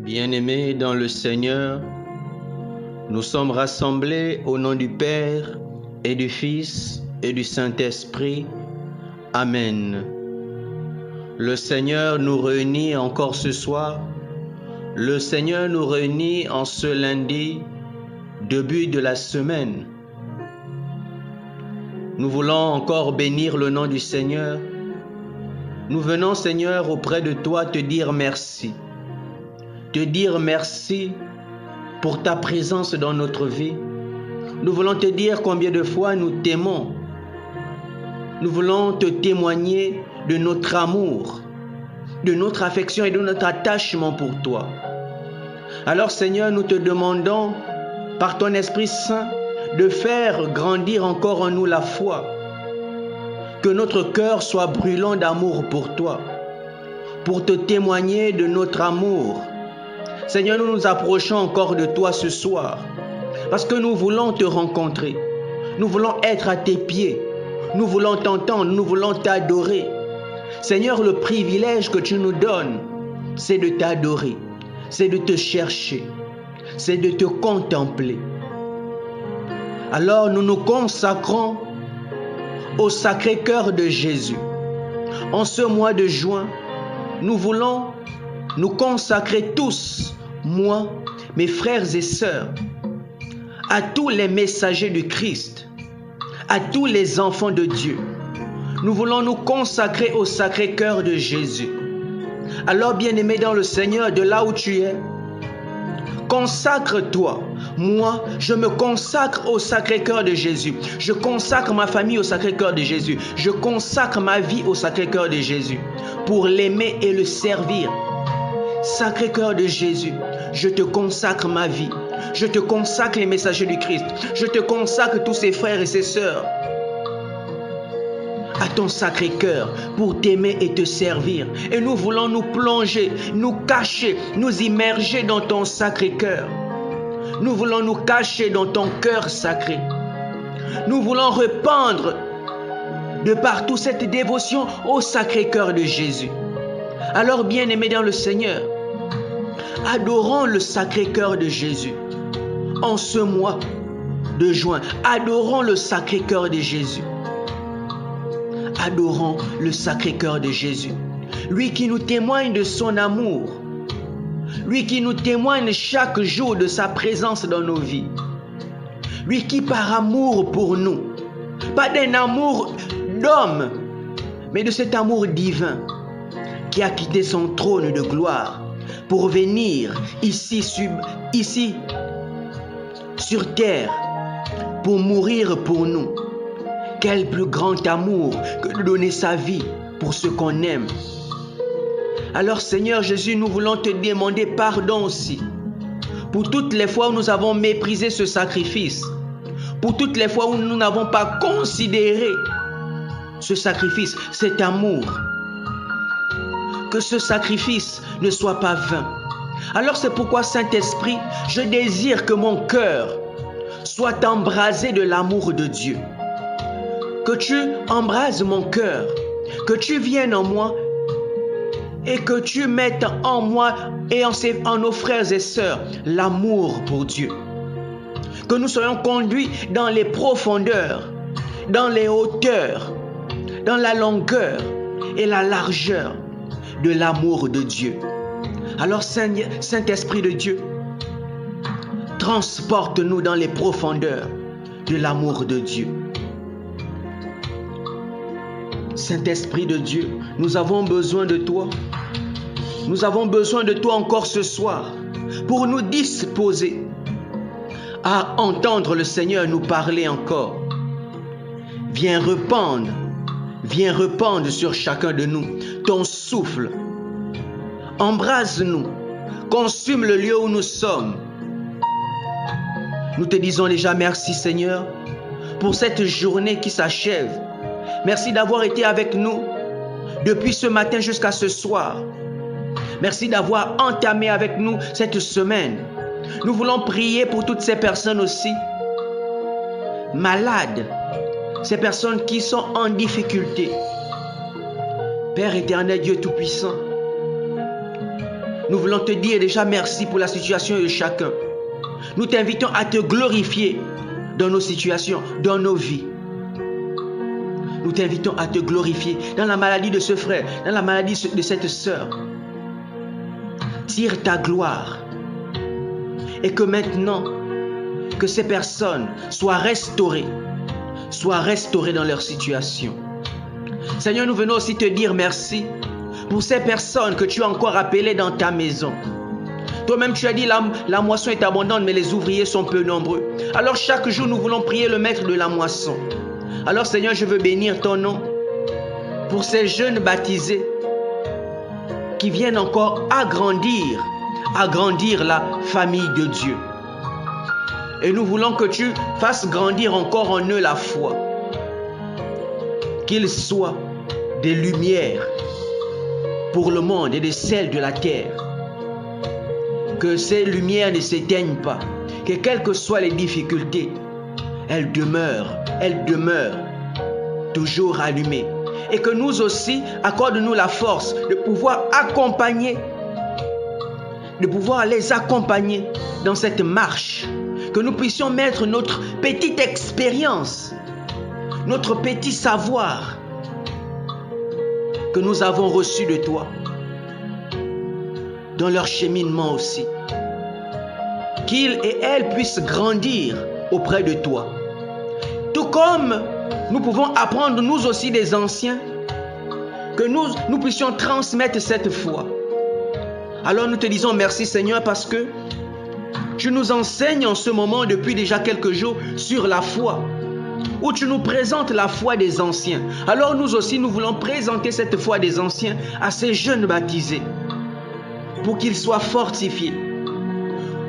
Bien-aimés dans le Seigneur, nous sommes rassemblés au nom du Père et du Fils et du Saint-Esprit. Amen. Le Seigneur nous réunit encore ce soir. Le Seigneur nous réunit en ce lundi, début de la semaine. Nous voulons encore bénir le nom du Seigneur. Nous venons, Seigneur, auprès de toi te dire merci. Te dire merci pour ta présence dans notre vie. Nous voulons te dire combien de fois nous t'aimons. Nous voulons te témoigner de notre amour, de notre affection et de notre attachement pour toi. Alors Seigneur, nous te demandons, par ton Esprit Saint, de faire grandir encore en nous la foi. Que notre cœur soit brûlant d'amour pour toi, pour te témoigner de notre amour. Seigneur, nous nous approchons encore de toi ce soir, parce que nous voulons te rencontrer. Nous voulons être à tes pieds. Nous voulons t'entendre, nous voulons t'adorer. Seigneur, le privilège que tu nous donnes, c'est de t'adorer, c'est de te chercher, c'est de te contempler. Alors nous nous consacrons au Sacré-Cœur de Jésus. En ce mois de juin, nous voulons nous consacrer tous, moi, mes frères et sœurs, à tous les messagers du Christ, à tous les enfants de Dieu. Nous voulons nous consacrer au Sacré-Cœur de Jésus. Alors, bien-aimé dans le Seigneur, de là où tu es, consacre-toi. Moi, je me consacre au Sacré-Cœur de Jésus. Je consacre ma famille au Sacré-Cœur de Jésus. Je consacre ma vie au Sacré-Cœur de Jésus pour l'aimer et le servir. Sacré-Cœur de Jésus, je te consacre ma vie. Je te consacre les messagers du Christ. Je te consacre tous ces frères et ces sœurs à ton Sacré-Cœur pour t'aimer et te servir. Et nous voulons nous plonger, nous cacher, nous immerger dans ton Sacré-Cœur. Nous voulons nous cacher dans ton cœur sacré. Nous voulons répandre de partout cette dévotion au Sacré-Cœur de Jésus. Alors, bien-aimés dans le Seigneur, adorons le Sacré-Cœur de Jésus. En ce mois de juin, adorons le Sacré-Cœur de Jésus. Adorons le Sacré-Cœur de Jésus. Lui qui nous témoigne de son amour. Lui qui nous témoigne chaque jour de sa présence dans nos vies. Lui qui par amour pour nous, pas d'un amour d'homme, mais de cet amour divin, qui a quitté son trône de gloire pour venir ici sur terre pour mourir pour nous. Quel plus grand amour que de donner sa vie pour ceux qu'on aime. Alors Seigneur Jésus, nous voulons te demander pardon aussi pour toutes les fois où nous avons méprisé ce sacrifice, pour toutes les fois où nous n'avons pas considéré ce sacrifice, cet amour. Que ce sacrifice ne soit pas vain. Alors c'est pourquoi, Saint-Esprit, je désire que mon cœur soit embrasé de l'amour de Dieu. Que tu embrases mon cœur, que tu viennes en moi et que tu mettes en moi et en nos frères et sœurs l'amour pour Dieu. Que nous soyons conduits dans les profondeurs, dans les hauteurs, dans la longueur et la largeur de l'amour de Dieu. Alors Saint-Esprit de Dieu, transporte-nous dans les profondeurs de l'amour de Dieu. Saint-Esprit de Dieu, nous avons besoin de toi. Nous avons besoin de toi encore ce soir pour nous disposer à entendre le Seigneur nous parler encore. Viens répandre sur chacun de nous ton souffle. Embrase-nous, consume le lieu où nous sommes. Nous te disons déjà merci Seigneur pour cette journée qui s'achève. Merci d'avoir été avec nous depuis ce matin jusqu'à ce soir. Merci d'avoir entamé avec nous cette semaine. Nous voulons prier pour toutes ces personnes aussi malades, ces personnes qui sont en difficulté. Père éternel, Dieu Tout-Puissant, nous voulons te dire déjà merci pour la situation de chacun. Nous t'invitons à te glorifier dans nos situations, dans nos vies. Nous t'invitons à te glorifier dans la maladie de ce frère, dans la maladie de cette sœur. Tire ta gloire. Et que maintenant, que ces personnes soient restaurées dans leur situation. Seigneur, nous venons aussi te dire merci pour ces personnes que tu as encore appelées dans ta maison. Toi-même, tu as dit la moisson est abondante, mais les ouvriers sont peu nombreux. Alors chaque jour, nous voulons prier le maître de la moisson. Alors Seigneur, je veux bénir ton nom pour ces jeunes baptisés qui viennent encore agrandir la famille de Dieu. Et nous voulons que tu fasses grandir encore en eux la foi. Qu'ils soient des lumières pour le monde et des sels de la terre. Que ces lumières ne s'éteignent pas. Que quelles que soient les difficultés, elles demeurent toujours allumées. Et que nous aussi, accorde-nous la force de pouvoir les accompagner dans cette marche. Que nous puissions mettre notre petite expérience, notre petit savoir que nous avons reçu de toi dans leur cheminement aussi. Qu'ils et elles puissent grandir auprès de toi. Tout comme nous pouvons apprendre nous aussi des anciens, que nous puissions transmettre cette foi. Alors nous te disons merci Seigneur parce que tu nous enseignes en ce moment depuis déjà quelques jours sur la foi, où tu nous présentes la foi des anciens. Alors nous aussi nous voulons présenter cette foi des anciens à ces jeunes baptisés, pour qu'ils soient fortifiés,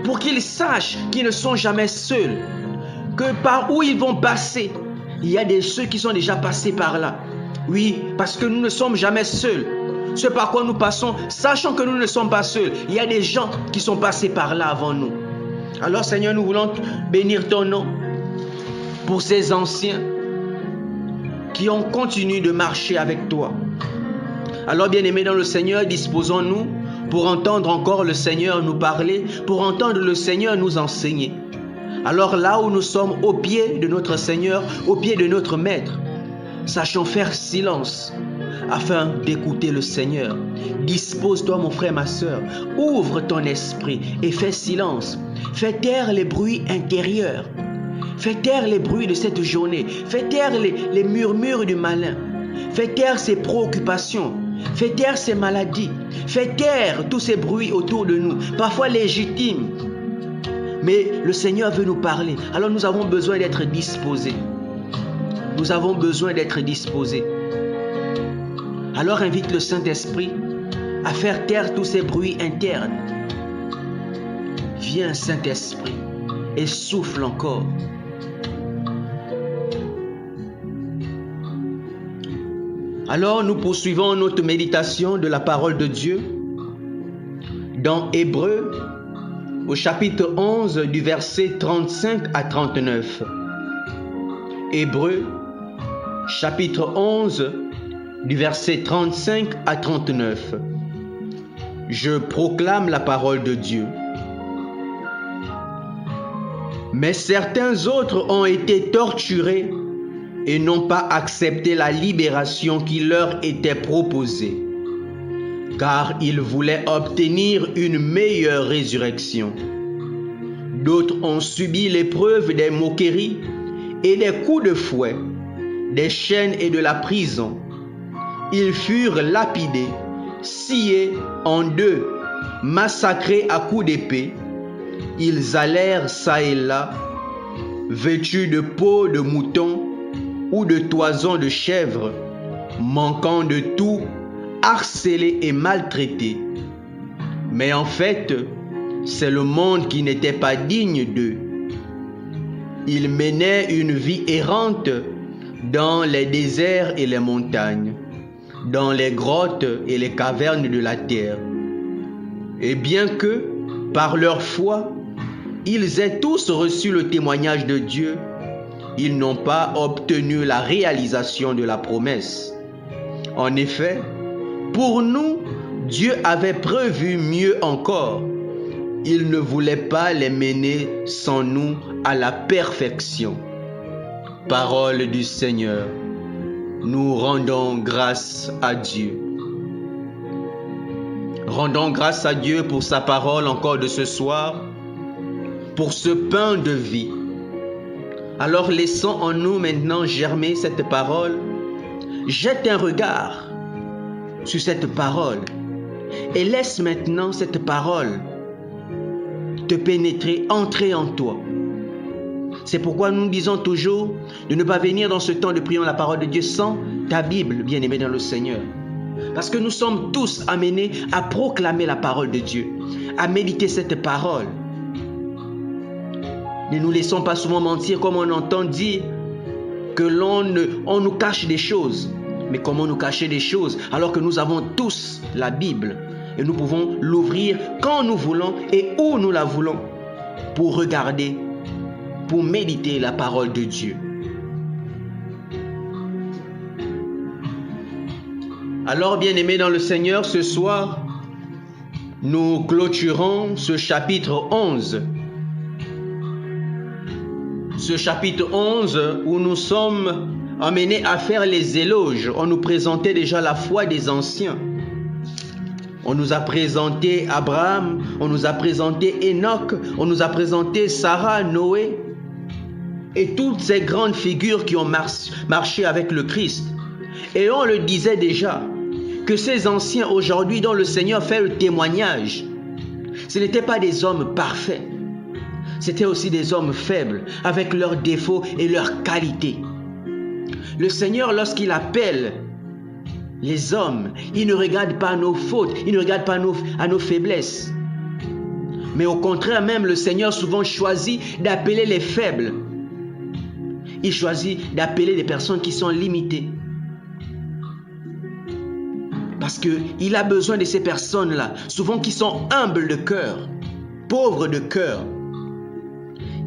pour qu'ils sachent qu'ils ne sont jamais seuls, que par où ils vont passer, il y a ceux qui sont déjà passés par là. Oui, parce que nous ne sommes jamais seuls. Ce par quoi nous passons, sachant que nous ne sommes pas seuls, il y a des gens qui sont passés par là avant nous. Alors Seigneur, nous voulons bénir ton nom pour ces anciens qui ont continué de marcher avec toi. Alors bien-aimés dans le Seigneur, disposons-nous pour entendre encore le Seigneur nous parler, pour entendre le Seigneur nous enseigner. Alors là où nous sommes au pied de notre Seigneur, au pied de notre Maître, sachons faire silence afin d'écouter le Seigneur. Dispose-toi mon frère, ma soeur, ouvre ton esprit et fais silence. Fais taire les bruits intérieurs. Fais taire les bruits de cette journée. Fais taire les murmures du malin. Fais taire ses préoccupations. Fais taire ses maladies. Fais taire tous ces bruits autour de nous, parfois légitimes. Mais le Seigneur veut nous parler. Alors nous avons besoin d'être disposés. Nous avons besoin d'être disposés. Alors invite le Saint-Esprit à faire taire tous ces bruits internes. Viens Saint-Esprit et souffle encore. Alors nous poursuivons notre méditation de la parole de Dieu dans Hébreux au chapitre 11 du verset 35 à 39. Hébreux chapitre 11 du verset 35 à 39. Je proclame la parole de Dieu. Mais certains autres ont été torturés et n'ont pas accepté la libération qui leur était proposée, car ils voulaient obtenir une meilleure résurrection. D'autres ont subi l'épreuve des moqueries et des coups de fouet, des chaînes et de la prison. Ils furent lapidés, sciés en deux, massacrés à coups d'épée. Ils allèrent çà et là, vêtus de peau de mouton ou de toison de chèvre, manquant de tout, harcelés et maltraités. Mais en fait, c'est le monde qui n'était pas digne d'eux. Ils menaient une vie errante dans les déserts et les montagnes, dans les grottes et les cavernes de la terre. Et bien que, par leur foi, ils aient tous reçu le témoignage de Dieu, ils n'ont pas obtenu la réalisation de la promesse. En effet, pour nous, Dieu avait prévu mieux encore. Il ne voulait pas les mener sans nous à la perfection. Parole du Seigneur. Nous rendons grâce à Dieu. Rendons grâce à Dieu pour sa parole encore de ce soir, pour ce pain de vie. Alors laissons en nous maintenant germer cette parole. Jette un regard sur cette parole et laisse maintenant cette parole te pénétrer, entrer en toi. C'est pourquoi nous disons toujours de ne pas venir dans ce temps de priant la parole de Dieu sans ta Bible, bien-aimé dans le Seigneur. Parce que nous sommes tous amenés à proclamer la parole de Dieu, à méditer cette parole. Ne nous laissons pas souvent mentir comme on entend dire que on nous cache des choses. Mais comment nous cacher des choses alors que nous avons tous la Bible et nous pouvons l'ouvrir quand nous voulons et où nous la voulons pour regarder, pour méditer la parole de Dieu. Alors, bien-aimés dans le Seigneur, ce soir, nous clôturons ce chapitre 11. Ce chapitre 11 où nous sommes amenés à faire les éloges. On nous présentait déjà la foi des anciens. On nous a présenté Abraham, on nous a présenté Enoch, on nous a présenté Sarah, Noé et toutes ces grandes figures qui ont marché avec le Christ. Et on le disait déjà que ces anciens aujourd'hui dont le Seigneur fait le témoignage, ce n'étaient pas des hommes parfaits. C'étaient aussi des hommes faibles, avec leurs défauts et leurs qualités. Le Seigneur, lorsqu'il appelle les hommes, il ne regarde pas nos fautes, il ne regarde pas à nos faiblesses. Mais au contraire, même le Seigneur souvent choisit d'appeler les faibles. Il choisit d'appeler des personnes qui sont limitées. Parce qu'il a besoin de ces personnes-là, souvent qui sont humbles de cœur, pauvres de cœur.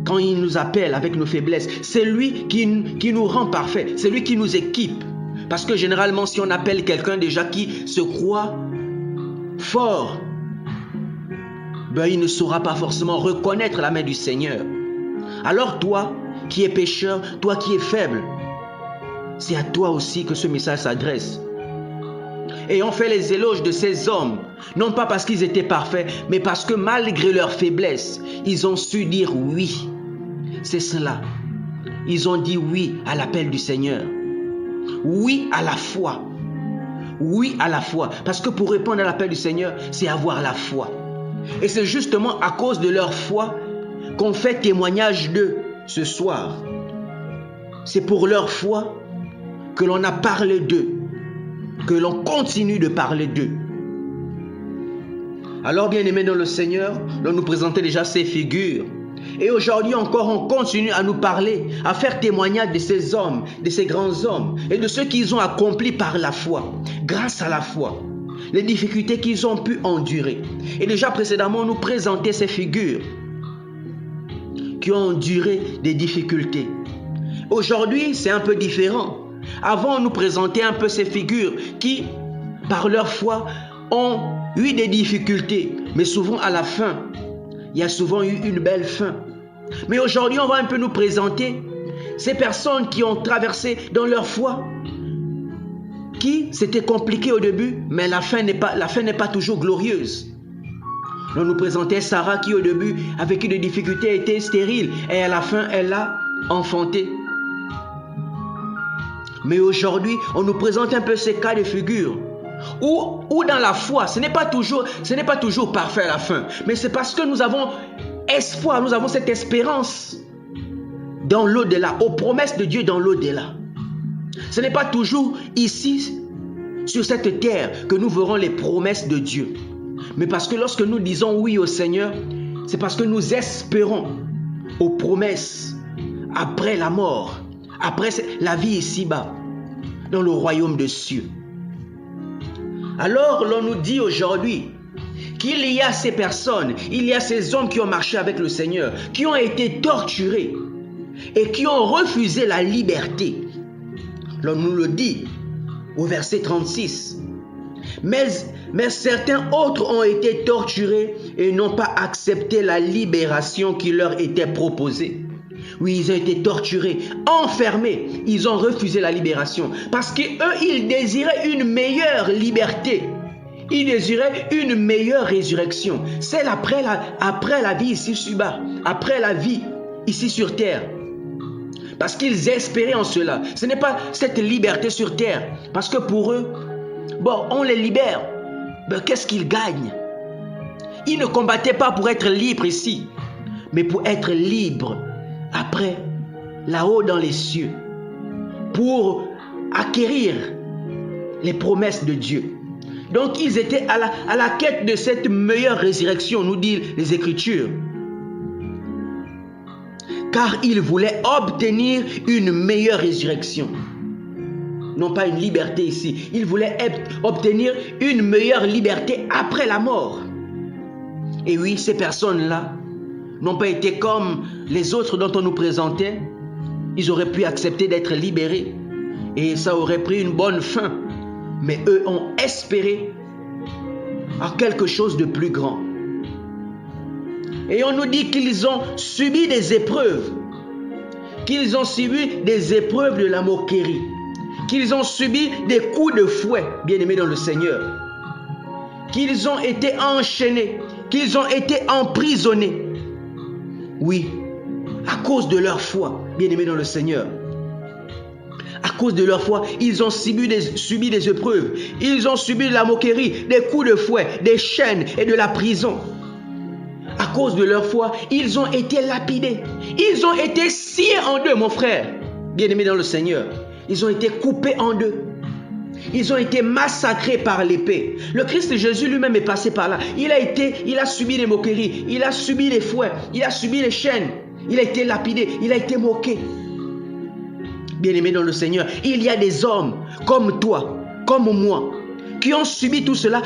Quand il nous appelle avec nos faiblesses, c'est lui qui nous rend parfaits, c'est lui qui nous équipe. Parce que généralement, si on appelle quelqu'un déjà qui se croit fort, il ne saura pas forcément reconnaître la main du Seigneur. Alors toi, qui es pécheur, toi qui es faible, c'est à toi aussi que ce message s'adresse. Et on fait les éloges de ces hommes, non pas parce qu'ils étaient parfaits, mais parce que malgré leur faiblesse, ils ont su dire oui. C'est cela. Ils ont dit oui à l'appel du Seigneur. Oui à la foi. Oui à la foi. Parce que pour répondre à l'appel du Seigneur, c'est avoir la foi. Et c'est justement à cause de leur foi qu'on fait témoignage d'eux ce soir. C'est pour leur foi que l'on a parlé d'eux, que l'on continue de parler d'eux. Alors, bien-aimés dans le Seigneur, l'on nous présentait déjà ces figures. Et aujourd'hui encore, on continue à nous parler, à faire témoignage de ces hommes, de ces grands hommes et de ce qu'ils ont accompli par la foi, grâce à la foi, les difficultés qu'ils ont pu endurer. Et déjà précédemment, on nous présentait ces figures qui ont enduré des difficultés. Aujourd'hui, c'est un peu différent. Avant, on nous présentait un peu ces figures qui, par leur foi, ont eu des difficultés. Mais souvent, à la fin, il y a souvent eu une belle fin. Mais aujourd'hui, on va un peu nous présenter ces personnes qui ont traversé dans leur foi, qui c'était compliqué au début, mais la fin n'est pas toujours glorieuse. On nous présentait Sarah qui au début, avec des difficultés, était stérile. Et à la fin, elle l'a enfanté. Mais aujourd'hui, on nous présente un peu ces cas de figure. Ou dans la foi, ce n'est pas toujours parfait à la fin. Mais c'est parce que nous avons espoir, nous avons cette espérance dans l'au-delà, aux promesses de Dieu dans l'au-delà. Ce n'est pas toujours ici, sur cette terre, que nous verrons les promesses de Dieu. Mais parce que lorsque nous disons oui au Seigneur, c'est parce que nous espérons aux promesses après la mort, après la vie ici-bas, dans le royaume des cieux. Alors l'on nous dit aujourd'hui qu'il y a ces personnes, il y a ces hommes qui ont marché avec le Seigneur, qui ont été torturés et qui ont refusé la liberté. L'on nous le dit au verset 36. Mais Mais certains autres ont été torturés et n'ont pas accepté la libération qui leur était proposée. Oui, ils ont été torturés, enfermés. Ils ont refusé la libération parce qu'eux, ils désiraient une meilleure liberté. Ils désiraient une meilleure résurrection. C'est après la vie ici sur-bas, après la vie ici sur terre. Parce qu'ils espéraient en cela. Ce n'est pas cette liberté sur terre. Parce que pour eux, bon, on les libère. Mais qu'est-ce qu'ils gagnent? Ils ne combattaient pas pour être libres ici, mais pour être libres après, là-haut dans les cieux, pour acquérir les promesses de Dieu. Donc ils étaient à la quête de cette meilleure résurrection, nous disent les Écritures. Car ils voulaient obtenir une meilleure résurrection. Non pas une liberté ici. Ils voulaient obtenir une meilleure liberté après la mort. Et oui, ces personnes-là n'ont pas été comme les autres dont on nous présentait. Ils auraient pu accepter d'être libérés. Et ça aurait pris une bonne fin. Mais eux ont espéré à quelque chose de plus grand. Et on nous dit qu'ils ont subi des épreuves. Qu'ils ont subi des épreuves de la moquerie. Qu'ils ont subi des coups de fouet, bien-aimés dans le Seigneur. Qu'ils ont été enchaînés. Qu'ils ont été emprisonnés. Oui, à cause de leur foi, bien-aimés dans le Seigneur. À cause de leur foi, ils ont subi des épreuves. Ils ont subi de la moquerie, des coups de fouet, des chaînes et de la prison. À cause de leur foi, ils ont été lapidés. Ils ont été sciés en deux, mon frère, bien-aimés dans le Seigneur. Ils ont été coupés en deux. Ils ont été massacrés par l'épée. Le Christ Jésus lui-même est passé par là. Il a subi les moqueries. Il a subi les fouets. Il a subi les chaînes. Il a été lapidé. Il a été moqué. Bien-aimés dans le Seigneur, il y a des hommes comme toi, comme moi, qui ont subi tout cela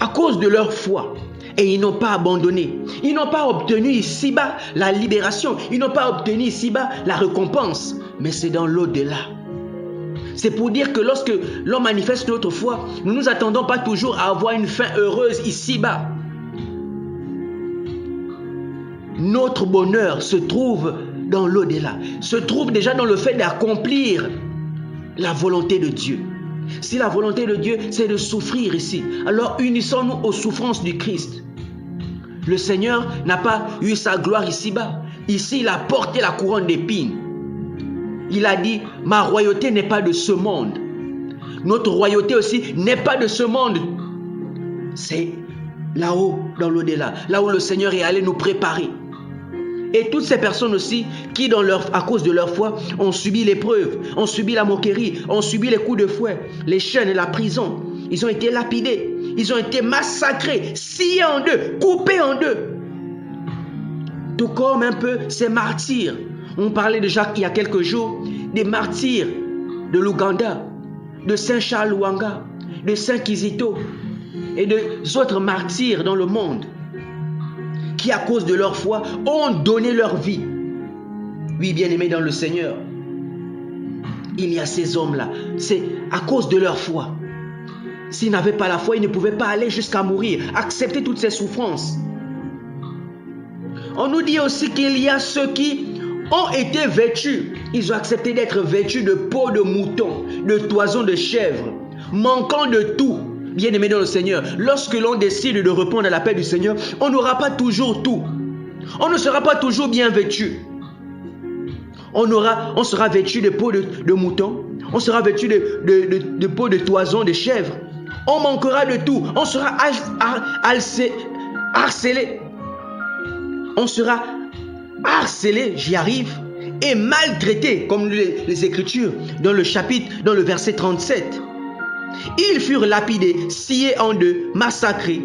à cause de leur foi. Et ils n'ont pas abandonné. Ils n'ont pas obtenu ici-bas la libération. Ils n'ont pas obtenu ici-bas la récompense. Mais c'est dans l'au-delà. C'est pour dire que lorsque l'on manifeste notre foi, nous ne nous attendons pas toujours à avoir une fin heureuse ici-bas. Notre bonheur se trouve dans l'au-delà, se trouve déjà dans le fait d'accomplir la volonté de Dieu. Si la volonté de Dieu, c'est de souffrir ici, alors unissons-nous aux souffrances du Christ. Le Seigneur n'a pas eu sa gloire ici-bas. Ici, il a porté la couronne d'épines. Il a dit, ma royauté n'est pas de ce monde. Notre royauté aussi n'est pas de ce monde. C'est là-haut, dans l'au-delà, là où le Seigneur est allé nous préparer. Et toutes ces personnes aussi qui, à cause de leur foi, ont subi l'épreuve, ont subi la moquerie, ont subi les coups de fouet, les chaînes et la prison. Ils ont été lapidés, ils ont été massacrés, sciés en deux, coupés en deux. Tout comme un peu ces martyrs. On parlait déjà il y a quelques jours des martyrs de l'Ouganda, de Saint Charles Lwanga, de Saint Kizito et des autres martyrs dans le monde qui, à cause de leur foi, ont donné leur vie. Oui, bien-aimés dans le Seigneur, il y a ces hommes-là, c'est à cause de leur foi. S'ils n'avaient pas la foi, ils ne pouvaient pas aller jusqu'à mourir, accepter toutes ces souffrances. On nous dit aussi qu'il y a ceux qui ont été vêtus. Ils ont accepté d'être vêtus de peau de mouton, de toison de chèvre, manquant de tout. Bien-aimés dans le Seigneur, lorsque l'on décide de répondre à l'appel du Seigneur, on n'aura pas toujours tout. On ne sera pas toujours bien vêtu. On sera vêtu de peau de mouton. On sera vêtu de peau de toison, de chèvre. On manquera de tout. On sera harcelé. On sera harcelé, j'y arrive, et maltraité, comme les Écritures, dans le verset 37. Ils furent lapidés, sciés en deux, massacrés.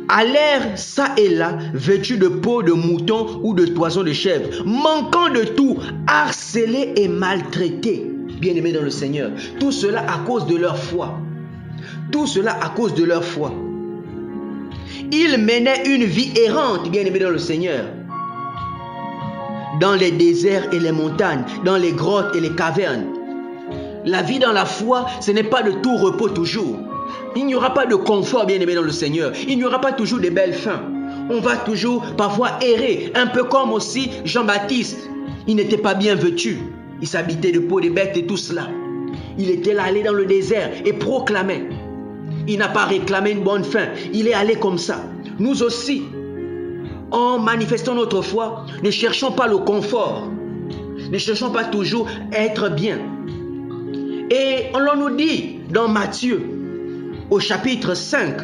Allèrent ça et là, vêtus de peau de mouton ou de toison de chèvre, manquant de tout, harcelés et maltraités. Bien-aimés dans le Seigneur, tout cela à cause de leur foi. Tout cela à cause de leur foi. Ils menaient une vie errante, bien-aimés dans le Seigneur. Dans les déserts et les montagnes, dans les grottes et les cavernes. La vie dans la foi, ce n'est pas de tout repos toujours. Il n'y aura pas de confort, bien-aimé dans le Seigneur. Il n'y aura pas toujours de belles fins. On va toujours parfois errer, un peu comme aussi Jean-Baptiste. Il n'était pas bien vêtu. Il s'habitait de peau de bête et tout cela. Il était là, allé dans le désert et proclamait. Il n'a pas réclamé une bonne fin. Il est allé comme ça. Nous aussi, en manifestant notre foi, ne cherchons pas le confort. Ne cherchons pas toujours être bien. Et on nous dit dans Matthieu, au chapitre 5,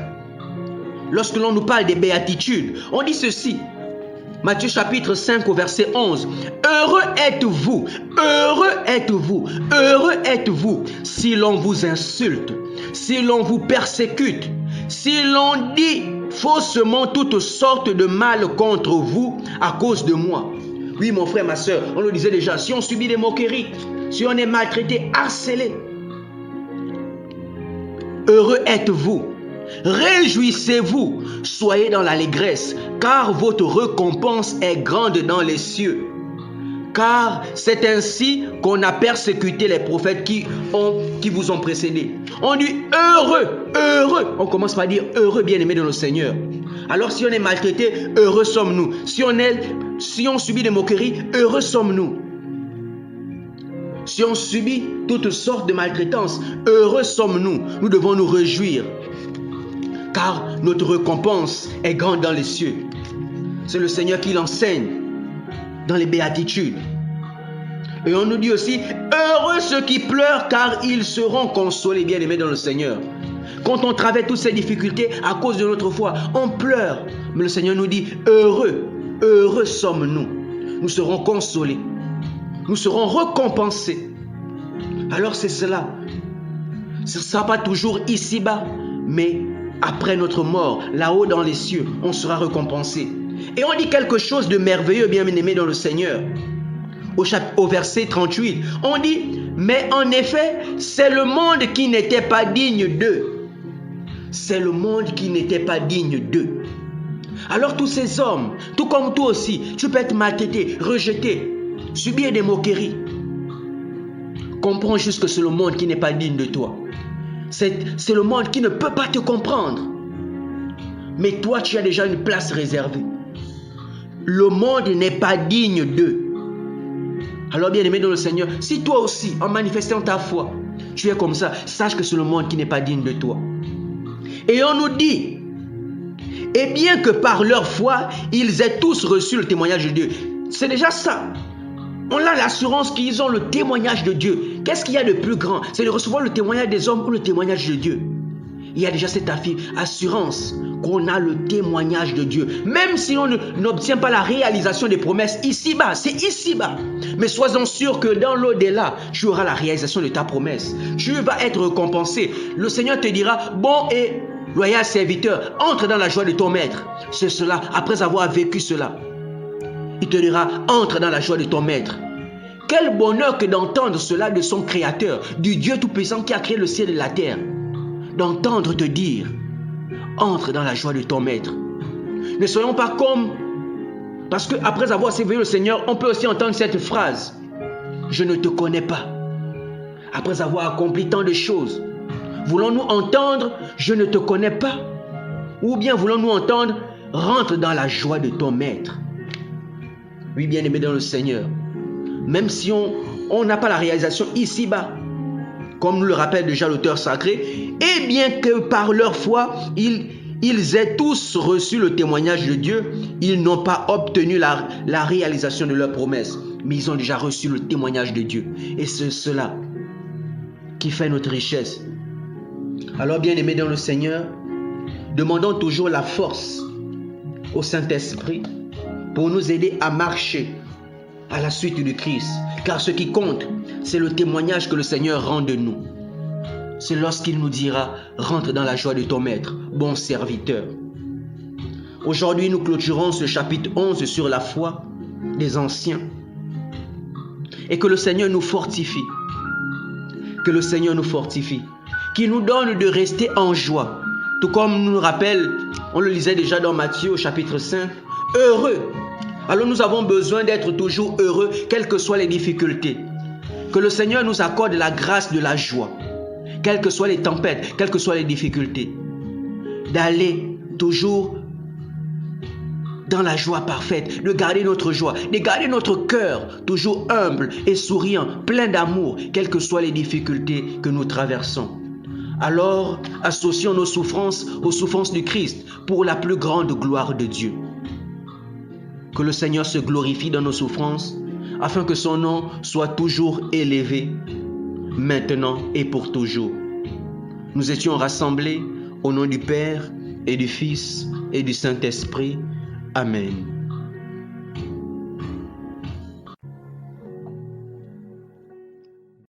lorsque l'on nous parle des béatitudes, on dit ceci. Matthieu chapitre 5 au verset 11. Heureux êtes-vous, heureux êtes-vous si l'on vous insulte, si l'on vous persécute, si l'on dit faussement toutes sortes de mal contre vous à cause de moi. Oui, mon frère, ma soeur, on le disait déjà, si on subit des moqueries, si on est maltraité, harcelé, heureux êtes-vous. Réjouissez-vous, soyez dans l'allégresse, car votre récompense est grande dans les cieux. Car c'est ainsi qu'on a persécuté les prophètes qui vous ont précédés. On dit heureux. On commence par dire heureux, bien-aimés dans le Seigneur. Alors si on est maltraité, heureux sommes-nous. Si on subit des moqueries, heureux sommes-nous. Si on subit toutes sortes de maltraitances, heureux sommes-nous. Nous devons nous réjouir. Car notre récompense est grande dans les cieux. C'est le Seigneur qui l'enseigne dans les béatitudes. Et on nous dit aussi, heureux ceux qui pleurent, car ils seront consolés, bien-aimés dans le Seigneur. Quand on traverse toutes ces difficultés à cause de notre foi, on pleure. Mais le Seigneur nous dit, heureux sommes-nous. Nous serons consolés. Nous serons récompensés. Alors c'est cela. Ce ne sera pas toujours ici-bas, mais après notre mort, là-haut dans les cieux, on sera récompensé. Et on dit quelque chose de merveilleux, bien-aimé dans le Seigneur. Au verset 38, on dit, mais en effet, c'est le monde qui n'était pas digne d'eux. C'est le monde qui n'était pas digne d'eux. Alors tous ces hommes, tout comme toi aussi, tu peux être maltraité, rejeté, subir des moqueries. Comprends juste que c'est le monde qui n'est pas digne de toi. C'est le monde qui ne peut pas te comprendre. Mais toi, tu as déjà une place réservée. Le monde n'est pas digne d'eux. Alors bien aimé dans le Seigneur, si toi aussi, en manifestant ta foi, tu es comme ça, sache que c'est le monde qui n'est pas digne de toi. Et on nous dit, et bien que par leur foi, ils aient tous reçu le témoignage de Dieu. C'est déjà ça. On a l'assurance qu'ils ont le témoignage de Dieu. Qu'est-ce qu'il y a de plus grand? C'est de recevoir le témoignage des hommes ou le témoignage de Dieu. Il y a déjà cette assurance qu'on a le témoignage de Dieu. Même si on n'obtient pas la réalisation des promesses ici-bas, c'est ici-bas. Mais sois-en sûr que dans l'au-delà, tu auras la réalisation de ta promesse. Tu vas être récompensé. Le Seigneur te dira, bon et loyal serviteur, entre dans la joie de ton maître. C'est cela, après avoir vécu cela. Il te dira, entre dans la joie de ton maître. Quel bonheur que d'entendre cela de son créateur, du Dieu tout-puissant qui a créé le ciel et la terre. D'entendre te dire, entre dans la joie de ton maître. Ne soyons pas comme, parce qu'après avoir servi le Seigneur, on peut aussi entendre cette phrase, je ne te connais pas. Après avoir accompli tant de choses, voulons-nous entendre, je ne te connais pas? Ou bien voulons-nous entendre, rentre dans la joie de ton maître? Oui, bien-aimé dans le Seigneur, même si on n'a pas la réalisation ici-bas, comme nous le rappelle déjà l'auteur sacré, et bien que par leur foi, ils aient tous reçu le témoignage de Dieu, ils n'ont pas obtenu la réalisation de leur promesse, mais ils ont déjà reçu le témoignage de Dieu. Et c'est cela qui fait notre richesse. Alors, bien-aimés dans le Seigneur, demandons toujours la force au Saint-Esprit pour nous aider à marcher à la suite du Christ. Car ce qui compte, c'est le témoignage que le Seigneur rend de nous. C'est lorsqu'il nous dira, rentre dans la joie de ton maître, bon serviteur. Aujourd'hui, nous clôturons ce chapitre 11 sur la foi des anciens. Et que le Seigneur nous fortifie. Que le Seigneur nous fortifie. Qu'il nous donne de rester en joie. Tout comme nous rappelle, on le lisait déjà dans Matthieu au chapitre 5, heureux. Alors nous avons besoin d'être toujours heureux, quelles que soient les difficultés. Que le Seigneur nous accorde la grâce de la joie. quelles que soient les tempêtes, quelles que soient les difficultés, d'aller toujours dans la joie parfaite, de garder notre joie, de garder notre cœur toujours humble et souriant, plein d'amour, quelles que soient les difficultés que nous traversons. Alors, associons nos souffrances aux souffrances du Christ pour la plus grande gloire de Dieu. Que le Seigneur se glorifie dans nos souffrances, afin que son nom soit toujours élevé, maintenant et pour toujours. Nous étions rassemblés au nom du Père et du Fils et du Saint-Esprit. Amen.